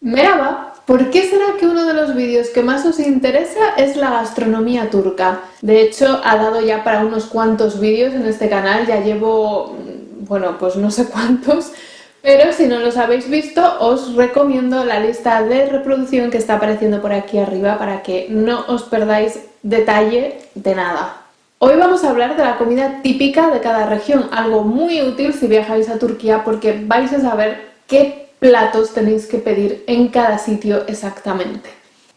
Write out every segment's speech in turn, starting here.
Merhaba, ¿por qué será que uno de los vídeos que más os interesa es la gastronomía turca? De hecho, ha dado ya para unos cuantos vídeos en este canal, ya llevo, bueno, pues no sé cuántos, pero si no los habéis visto, os recomiendo la lista de reproducción que está apareciendo por aquí arriba para que no os perdáis detalle de nada. Hoy vamos a hablar de la comida típica de cada región, algo muy útil si viajáis a Turquía porque vais a saber qué platos tenéis que pedir en cada sitio exactamente.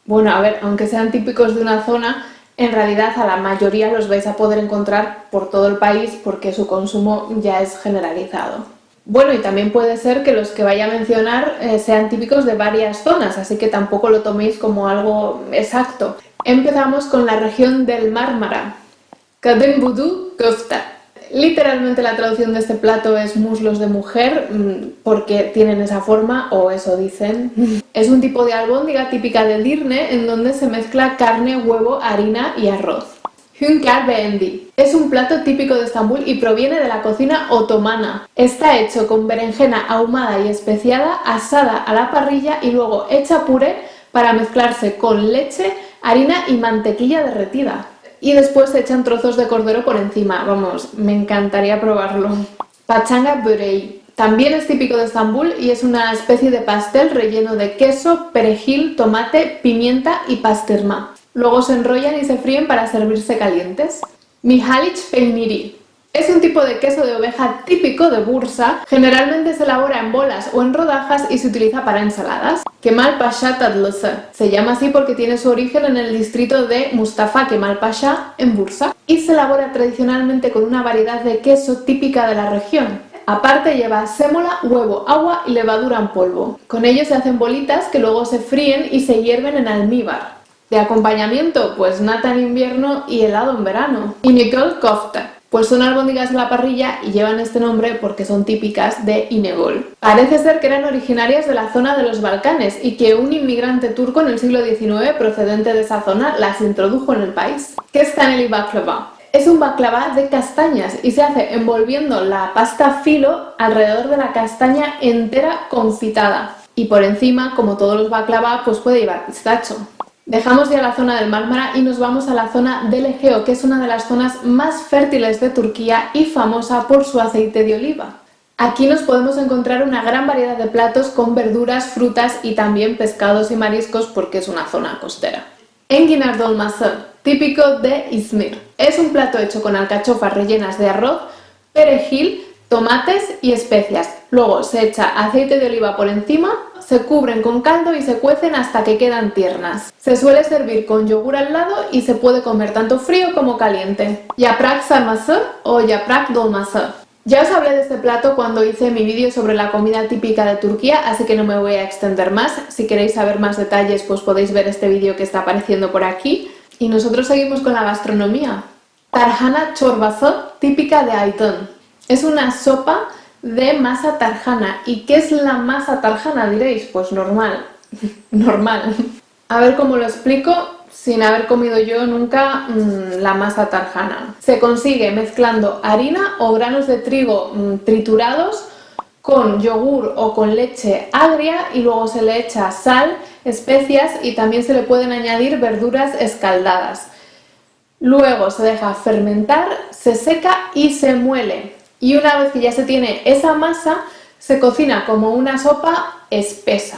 Bueno, a ver, aunque sean típicos de una zona, en realidad a la mayoría los vais a poder encontrar por todo el país porque su consumo ya es generalizado. Bueno, y también puede ser que los que vaya a mencionar sean típicos de varias zonas, así que tampoco lo toméis como algo exacto. Empezamos con la región del Mármara. Kadın budu köfte. Literalmente la traducción de este plato es muslos de mujer, porque tienen esa forma, o eso dicen. Es un tipo de albóndiga típica de Edirne, en donde se mezcla carne, huevo, harina y arroz. Hünkar beğendi. Es un plato típico de Estambul y proviene de la cocina otomana. Está hecho con berenjena ahumada y especiada, asada a la parrilla y luego hecha puré para mezclarse con leche, harina y mantequilla derretida. Y después se echan trozos de cordero por encima. Vamos, me encantaría probarlo. Paçanga böreği. También es típico de Estambul y es una especie de pastel relleno de queso, perejil, tomate, pimienta y pastırma. Luego se enrollan y se fríen para servirse calientes. Mihaliç peyniri. Es un tipo de queso de oveja típico de Bursa, generalmente se elabora en bolas o en rodajas y se utiliza para ensaladas. Kemal Paşa tatlısı. Se llama así porque tiene su origen en el distrito de Mustafa Kemal Pasha, en Bursa, y se elabora tradicionalmente con una variedad de queso típica de la región. Aparte lleva sémola, huevo, agua y levadura en polvo. Con ello se hacen bolitas que luego se fríen y se hierven en almíbar. De acompañamiento, pues nata en invierno y helado en verano. İnegöl köfte. Pues son albóndigas a la parrilla y llevan este nombre porque son típicas de İnegöl. Parece ser que eran originarias de la zona de los Balcanes y que un inmigrante turco en el siglo XIX procedente de esa zona las introdujo en el país. ¿Qué es taneli baklava? Es un baklava de castañas y se hace envolviendo la pasta filo alrededor de la castaña entera confitada. Y por encima, como todos los baklava, pues puede llevar pistacho. Dejamos ya la zona del Mármara y nos vamos a la zona del Egeo, que es una de las zonas más fértiles de Turquía y famosa por su aceite de oliva. Aquí nos podemos encontrar una gran variedad de platos con verduras, frutas y también pescados y mariscos porque es una zona costera. Enginar dolması, típico de İzmir. Es un plato hecho con alcachofas rellenas de arroz, perejil, tomates y especias. Luego se echa aceite de oliva por encima, se cubren con caldo y se cuecen hasta que quedan tiernas. Se suele servir con yogur al lado y se puede comer tanto frío como caliente. Yaprak sarması o yaprak dolması. Ya os hablé de este plato cuando hice mi vídeo sobre la comida típica de Turquía, así que no me voy a extender más. Si queréis saber más detalles, pues podéis ver este vídeo que está apareciendo por aquí. Y nosotros seguimos con la gastronomía. Tarhana çorbası, típica de Aydın. Es una sopa de masa tarhana. ¿Y qué es la masa tarhana, diréis? Pues normal, normal. A ver cómo lo explico sin haber comido yo nunca la masa tarhana. Se consigue mezclando harina o granos de trigo triturados con yogur o con leche agria y luego se le echa sal, especias y también se le pueden añadir verduras escaldadas. Luego se deja fermentar, se seca y se muele. Y una vez que ya se tiene esa masa, se cocina como una sopa espesa.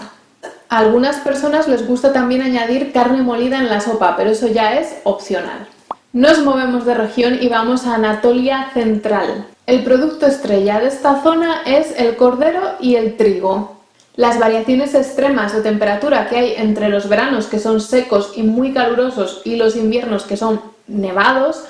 A algunas personas les gusta también añadir carne molida en la sopa, pero eso ya es opcional. Nos movemos de región y vamos a Anatolia Central. El producto estrella de esta zona es el cordero y el trigo. Las variaciones extremas de temperatura que hay entre los veranos, que son secos y muy calurosos, y los inviernos, que son nevados,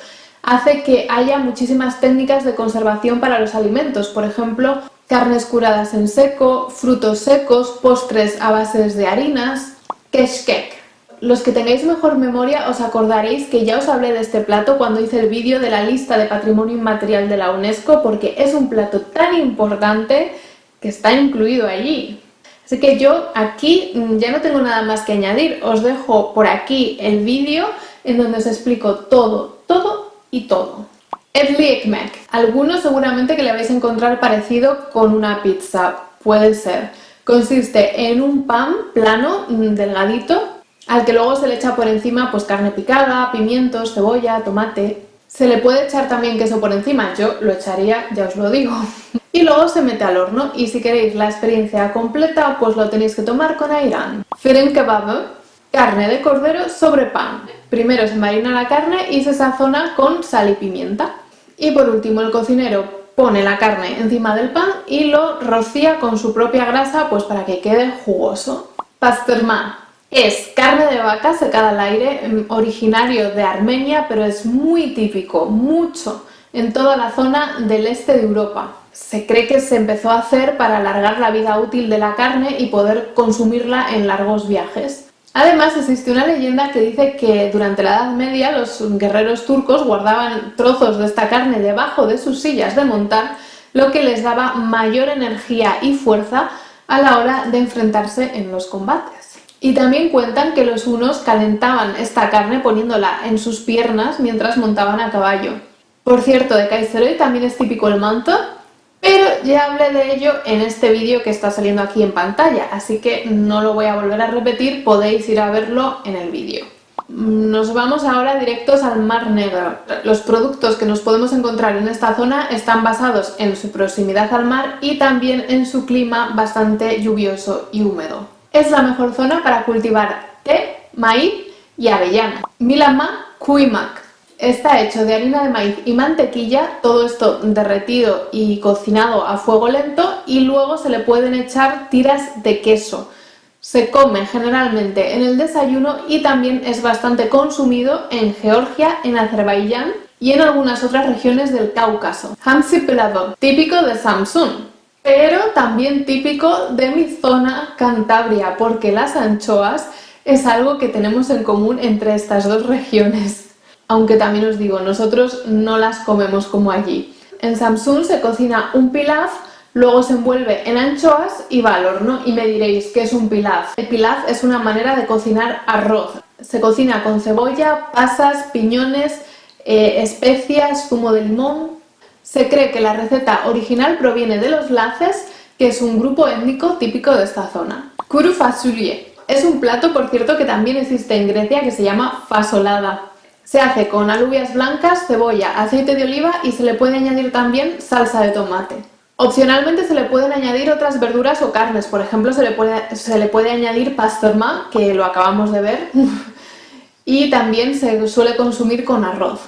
hace que haya muchísimas técnicas de conservación para los alimentos, por ejemplo, carnes curadas en seco, frutos secos, postres a base de harinas, keşkek. Los que tengáis mejor memoria os acordaréis que ya os hablé de este plato cuando hice el vídeo de la lista de Patrimonio Inmaterial de la UNESCO porque es un plato tan importante que está incluido allí. Así que yo aquí ya no tengo nada más que añadir, os dejo por aquí el vídeo en donde os explico todo y todo. Etli ekmek. Algunos seguramente que le vais a encontrar parecido con una pizza, puede ser. Consiste en un pan plano, delgadito, al que luego se le echa por encima pues carne picada, pimientos, cebolla, tomate. Se le puede echar también queso por encima, yo lo echaría, ya os lo digo. Y luego se mete al horno y si queréis la experiencia completa pues lo tenéis que tomar con ayran. Fırın kebabı, carne de cordero sobre pan. Primero se marina la carne y se sazona con sal y pimienta. Y por último el cocinero pone la carne encima del pan y lo rocía con su propia grasa pues para que quede jugoso. Pastırma es carne de vaca secada al aire, originario de Armenia, pero es muy típico, mucho, en toda la zona del este de Europa. Se cree que se empezó a hacer para alargar la vida útil de la carne y poder consumirla en largos viajes. Además, existe una leyenda que dice que durante la Edad Media los guerreros turcos guardaban trozos de esta carne debajo de sus sillas de montar, lo que les daba mayor energía y fuerza a la hora de enfrentarse en los combates. Y también cuentan que los hunos calentaban esta carne poniéndola en sus piernas mientras montaban a caballo. Por cierto, de Kayseri también es típico el manto, pero ya hablé de ello en este vídeo que está saliendo aquí en pantalla, así que no lo voy a volver a repetir, podéis ir a verlo en el vídeo. Nos vamos ahora directos al Mar Negro. Los productos que nos podemos encontrar en esta zona están basados en su proximidad al mar y también en su clima bastante lluvioso y húmedo. Es la mejor zona para cultivar té, maíz y avellana. Milama Kuymak. Está hecho de harina de maíz y mantequilla, todo esto derretido y cocinado a fuego lento y luego se le pueden echar tiras de queso. Se come generalmente en el desayuno y también es bastante consumido en Georgia, en Azerbaiyán y en algunas otras regiones del Cáucaso. Hamsi Pilavo, típico de Samsun, pero también típico de mi zona Cantabria, porque las anchoas es algo que tenemos en común entre estas dos regiones. Aunque también os digo, nosotros no las comemos como allí. En Samsun se cocina un pilaf, luego se envuelve en anchoas y va al horno. Y me diréis, ¿qué es un pilaf? El pilaf es una manera de cocinar arroz. Se cocina con cebolla, pasas, piñones, especias, zumo de limón. Se cree que la receta original proviene de los laces, que es un grupo étnico típico de esta zona. Kuru fasulye es un plato, por cierto, que también existe en Grecia, que se llama fasolada. Se hace con alubias blancas, cebolla, aceite de oliva y se le puede añadir también salsa de tomate. Opcionalmente se le pueden añadir otras verduras o carnes, por ejemplo se le puede añadir pastırma, que lo acabamos de ver, y también se suele consumir con arroz.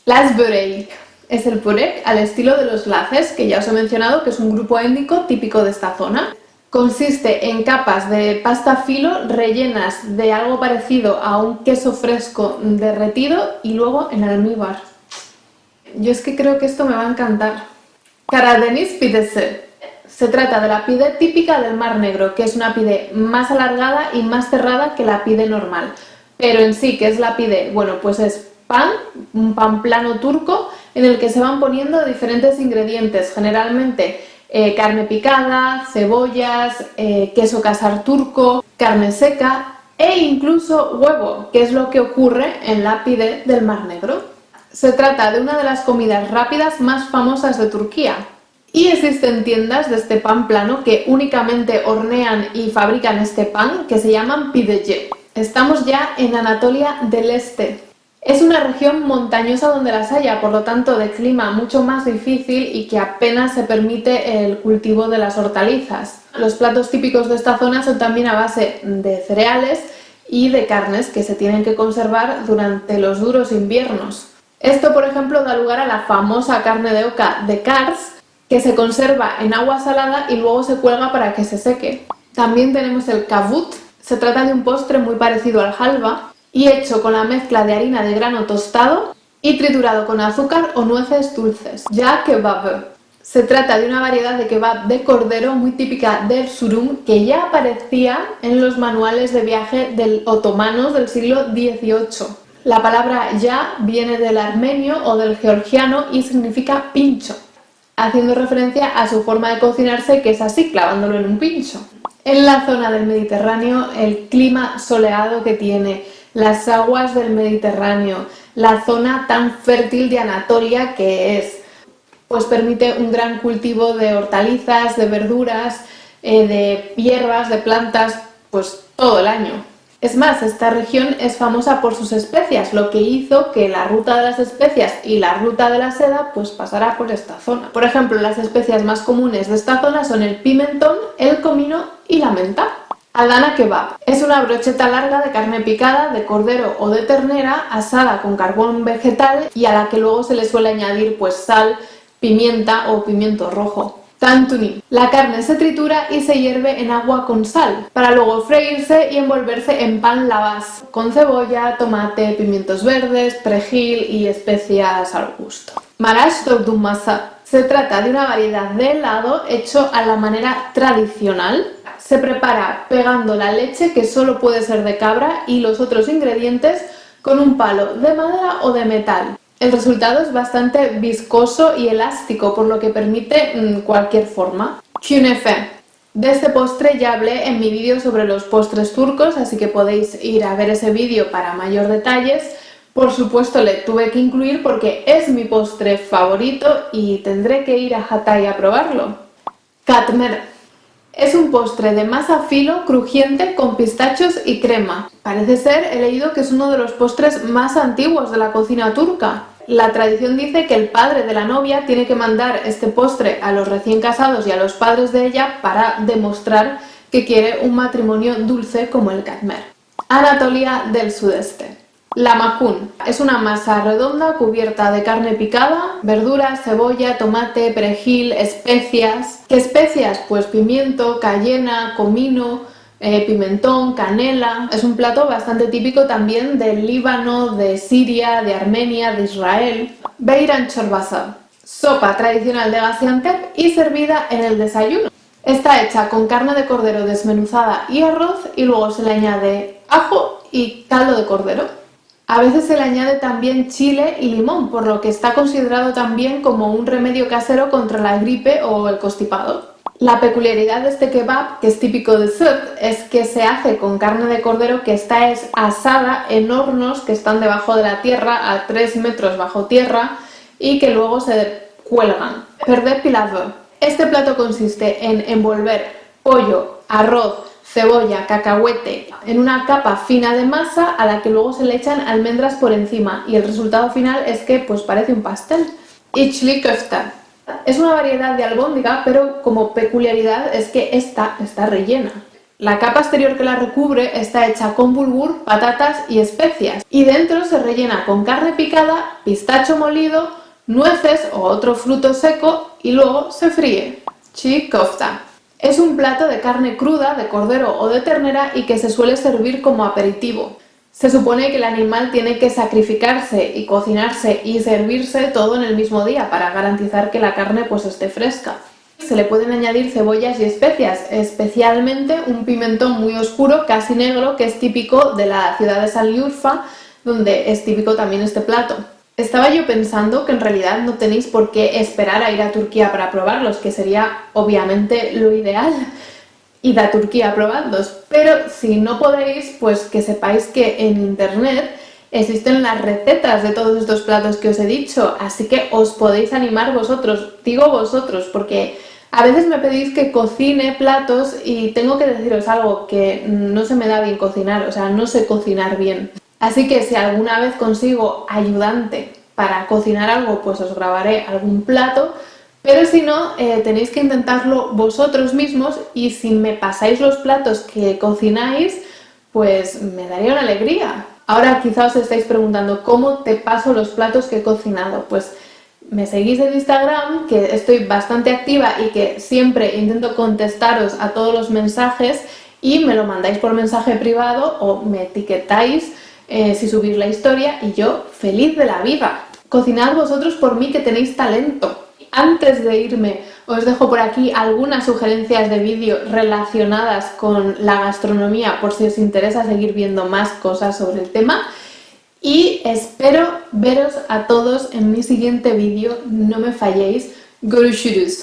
Las börek es el puré al estilo de los laces, que ya os he mencionado que es un grupo étnico típico de esta zona. Consiste en capas de pasta filo rellenas de algo parecido a un queso fresco derretido y luego en almíbar. Yo es que creo que esto me va a encantar. Karadeniz pidesi. Se trata de la pide típica del Mar Negro, que es una pide más alargada y más cerrada que la pide normal. Pero en sí, ¿qué es la pide? Bueno, pues es pan, un pan plano turco, en el que se van poniendo diferentes ingredientes, generalmente carne picada, cebollas, queso casar turco, carne seca e incluso huevo, que es lo que ocurre en la pide del Mar Negro. Se trata de una de las comidas rápidas más famosas de Turquía y existen tiendas de este pan plano que únicamente hornean y fabrican este pan, que se llaman pideci. Estamos ya en Anatolia del Este. Es una región montañosa donde las haya, por lo tanto de clima mucho más difícil y que apenas se permite el cultivo de las hortalizas. Los platos típicos de esta zona son también a base de cereales y de carnes que se tienen que conservar durante los duros inviernos. Esto, por ejemplo, da lugar a la famosa carne de oca de Kars, que se conserva en agua salada y luego se cuelga para que se seque. También tenemos el kavut. Se trata de un postre muy parecido al halva y hecho con la mezcla de harina de grano tostado y triturado con azúcar o nueces dulces. Ya kebab. Se trata de una variedad de kebab de cordero muy típica del Erzurum, que ya aparecía en los manuales de viaje otomanos del siglo XVIII. La palabra ya viene del armenio o del georgiano y significa pincho, haciendo referencia a su forma de cocinarse, que es así, clavándolo en un pincho. En la zona del Mediterráneo, el clima soleado que tiene, las aguas del Mediterráneo, la zona tan fértil de Anatolia que es, pues permite un gran cultivo de hortalizas, de verduras, de hierbas, de plantas, pues todo el año. Es más, esta región es famosa por sus especias, lo que hizo que la ruta de las especias y la ruta de la seda pues pasara por esta zona. Por ejemplo, las especias más comunes de esta zona son el pimentón, el comino y la menta. Adana kebab es una brocheta larga de carne picada, de cordero o de ternera, asada con carbón vegetal y a la que luego se le suele añadir pues sal, pimienta o pimiento rojo. Tantuni. La carne se tritura y se hierve en agua con sal, para luego freírse y envolverse en pan lavas, con cebolla, tomate, pimientos verdes, perejil y especias al gusto. Marash dordum masa. Se trata de una variedad de helado hecho a la manera tradicional. Se prepara pegando la leche, que solo puede ser de cabra, y los otros ingredientes con un palo de madera o de metal. El resultado es bastante viscoso y elástico, por lo que permite cualquier forma. Künefe. De este postre ya hablé en mi vídeo sobre los postres turcos, así que podéis ir a ver ese vídeo para mayor detalles. Por supuesto le tuve que incluir porque es mi postre favorito y tendré que ir a Hatay a probarlo. Katmer. Es un postre de masa filo, crujiente, con pistachos y crema. Parece ser, he leído que es uno de los postres más antiguos de la cocina turca. La tradición dice que el padre de la novia tiene que mandar este postre a los recién casados y a los padres de ella para demostrar que quiere un matrimonio dulce como el katmer. Anatolia del sudeste. La makun es una masa redonda cubierta de carne picada, verduras, cebolla, tomate, perejil, especias. ¿Qué especias? Pues pimiento, cayena, comino, pimentón, canela. Es un plato bastante típico también del Líbano, de Siria, de Armenia, de Israel. Beiran çorbası, sopa tradicional de Gaziantep y servida en el desayuno. Está hecha con carne de cordero desmenuzada y arroz y luego se le añade ajo y caldo de cordero. A veces se le añade también chile y limón, por lo que está considerado también como un remedio casero contra la gripe o el constipado. La peculiaridad de este kebab, que es típico de Sirte, es que se hace con carne de cordero que está asada en hornos que están debajo de la tierra, a 3 metros bajo tierra, y que luego se cuelgan. Perde pilavı. Este plato consiste en envolver pollo, arroz, cebolla, cacahuete en una capa fina de masa a la que luego se le echan almendras por encima y el resultado final es que pues parece un pastel. İçli köfte. Es una variedad de albóndiga, pero como peculiaridad es que esta está rellena. La capa exterior que la recubre está hecha con bulgur, patatas y especias y dentro se rellena con carne picada, pistacho molido, nueces o otro fruto seco y luego se fríe. Çiğ köfte. Es un plato de carne cruda, de cordero o de ternera y que se suele servir como aperitivo. Se supone que el animal tiene que sacrificarse y cocinarse y servirse todo en el mismo día para garantizar que la carne pues esté fresca. Se le pueden añadir cebollas y especias, especialmente un pimentón muy oscuro, casi negro, que es típico de la ciudad de Sanliurfa, donde es típico también este plato. Estaba yo pensando que en realidad no tenéis por qué esperar a ir a Turquía para probarlos, que sería obviamente lo ideal, id a Turquía a probarlos, pero si no podéis, pues que sepáis que en internet existen las recetas de todos estos platos que os he dicho, así que os podéis animar vosotros, digo vosotros, porque a veces me pedís que cocine platos y tengo que deciros algo, que no se me da bien cocinar, o sea, no sé cocinar bien. Así que si alguna vez consigo ayudante para cocinar algo, pues os grabaré algún plato, pero si no, tenéis que intentarlo vosotros mismos y si me pasáis los platos que cocináis, pues me daría una alegría. Ahora quizá os estáis preguntando, ¿cómo te paso los platos que he cocinado? Pues me seguís en Instagram, que estoy bastante activa y que siempre intento contestaros a todos los mensajes y me lo mandáis por mensaje privado o me etiquetáis si subís la historia y yo feliz de la vida. Cocinad vosotros por mí que tenéis talento. Antes de irme os dejo por aquí algunas sugerencias de vídeo relacionadas con la gastronomía por si os interesa seguir viendo más cosas sobre el tema y espero veros a todos en mi siguiente vídeo, no me falléis. Görüşürüz.